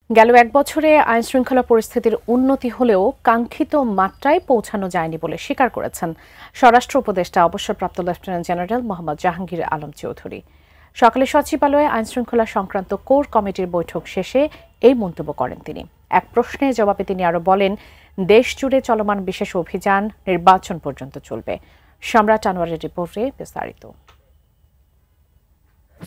গেল এক বছরে আইনশৃঙ্খলা পরিস্থিতির উন্নতি হলেও কাঙ্ক্ষিত মাত্রায় পৌঁছানো যায়নি বলে স্বীকার করেছেন স্বরাষ্ট্র উপদেষ্টা অবসরপ্রাপ্ত লেফটেন্যান্ট জেনারেল মোহাম্মদ জাহাঙ্গীর আলম চৌধুরী। সকালে সচিবালয়ে আইনশৃঙ্খলা সংক্রান্ত কোর কমিটির বৈঠক শেষে এই মন্তব্য করেন তিনি। এক প্রশ্নের জবাবে তিনি আরও বলেন, দেশ জুড়ে চলমান বিশেষ অভিযান নির্বাচন পর্যন্ত চলবে। সম্রাট আনোয়ারের রিপোর্টে বিস্তারিত।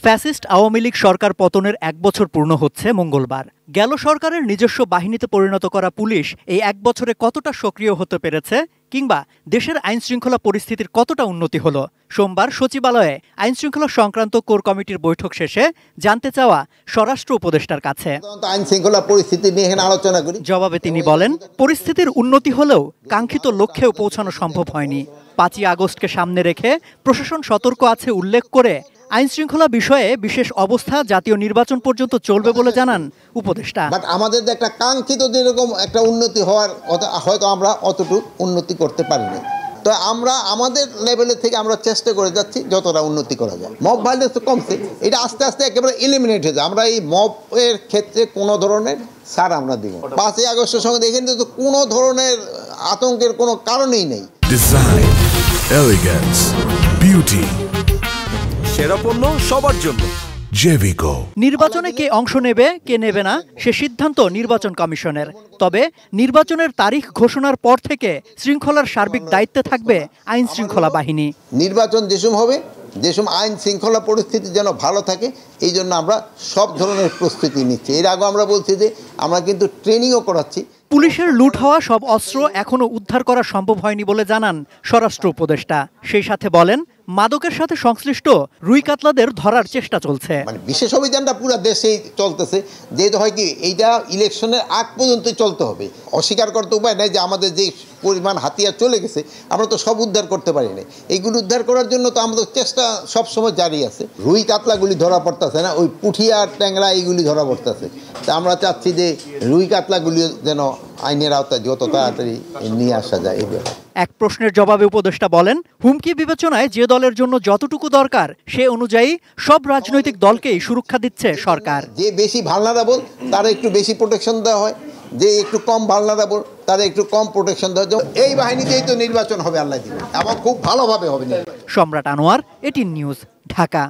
ফ্যাসিস্ট আওয়ামী লীগ সরকার পতনের এক বছর পূর্ণ হচ্ছে মঙ্গলবার। গেল সরকারের নিজস্ব বাহিনীতে পরিণত করা পুলিশ এই এক বছরে কতটা সক্রিয় হতে পেরেছে কিংবা দেশের আইনশৃঙ্খলা পরিস্থিতির কতটা উন্নতি হলো, সোমবার সচিবালয়ে আইনশৃঙ্খলা সংক্রান্ত কোর কমিটির বৈঠক শেষে জানতে চাওয়া স্বরাষ্ট্র উপদেষ্টার কাছে। আইনশৃঙ্খলা পরিস্থিতি নিয়ে এখানে আলোচনা করি। জবাবে তিনি বলেন, পরিস্থিতির উন্নতি হলেও কাঙ্ক্ষিত লক্ষ্যেও পৌঁছানো সম্ভব হয়নি। 5ই আগস্টকে সামনে রেখে প্রশাসন সতর্ক আছে উল্লেখ করে আইনশৃঙ্খলা বিষয়ে বিশেষ অবস্থা জাতীয় নির্বাচন পর্যন্ত চলবে বলে জানান উপদেষ্টা। বাট আমাদের একটা কাঙ্ক্ষিত যেরকম একটা উন্নতি হওয়ার হয়তো আমরা অতটুকু উন্নতি করতে পারিনি। তো আমরা আমাদের লেভেলের থেকে আমরা চেষ্টা করে যাচ্ছি যতটা উন্নতি করা যায়। মব ভাইলেন্স তো কমছে, এটা আস্তে আস্তে একেবারে এলিমিনেট হয়ে যায়। আমরা এই মবের ক্ষেত্রে কোনো ধরনের ছাড় আমরা দিব। 5ই আগস্টের সঙ্গে দেখেন তো কোনো ধরনের আতঙ্কের কোনো কারণেই নেই। ডিজাইন, এলিগেন্স, বিউটি, সেরা পণ্য সবার জন্য জেভিকো। নির্বাচনে কে অংশ নেবে কে নেবে না সে সিদ্ধান্ত নির্বাচন কমিশনের। তবে নির্বাচনের তারিখ ঘোষণার পর থেকে শৃঙ্খলার সার্বিক দায়িত্বে থাকবে আইন শৃঙ্খলা বাহিনী। নির্বাচন যেসব হবে, যেসব আইন শৃঙ্খলা পরিস্থিতি যেন ভালো থাকে, এই জন্য আমরা সব ধরনের প্রস্তুতি নিচ্ছি। এর আগে আমরা বলছি যে আমরা কিন্তু ট্রেনিংও করাচ্ছি। পুলিশের লুট হওয়া সব অস্ত্র এখনো উদ্ধার করা সম্ভব হয়নি বলে জানান স্বরাষ্ট্র উপদেষ্টা। সেই সাথে বলেন, মাদকের সাথে সংশ্লিষ্ট রুই কাতলাদের ধরার চেষ্টা চলছে। মানে বিশেষ অভিযানটা পুরো দেশেই চলতেছে, যেহেতু হয় কি এইটা ইলেকশনের আগ পর্যন্ত চলতে হবে। অস্বীকার করতে উপায় নাই যে আমাদের যে পরিমাণ হাতিয়ার চলে গেছে আমরা তো সব উদ্ধার করতে পারি না। এইগুলো উদ্ধার করার জন্য তো আমাদের চেষ্টা সবসময় জারি আছে। রুই কাতলাগুলি ধরা পড়তেছে না, ওই পুঠিয়া ট্যাংরা এইগুলি ধরা পড়তেছে। তা আমরা চাচ্ছি যে রুই কাতলাগুলি যেন আইনের আওতায় যত তাড়াতাড়ি নিয়ে আসা যায়। এক প্রশ্নের জবাবে উপদেষ্টা বলেন, হুমকি বিবেচনায় যে দলের জন্য যতটুকু দরকার সে অনুযায়ী সব রাজনৈতিক দলকেই সুরক্ষা দিচ্ছে সরকার। যে বেশি ভালনারেবল তারা একটু বেশি প্রোটেকশন দেওয়া হয়, যে একটু কম ভালনারেবল তারা একটু কম প্রোটেকশন দেওয়া হয়। এই বাহিনীতেই তো নির্বাচন হবে, আল্লাহ দিবে, এবং খুব ভালোভাবে হবে। সম্রাট আনোয়ার, এটিএন নিউজ, ঢাকা।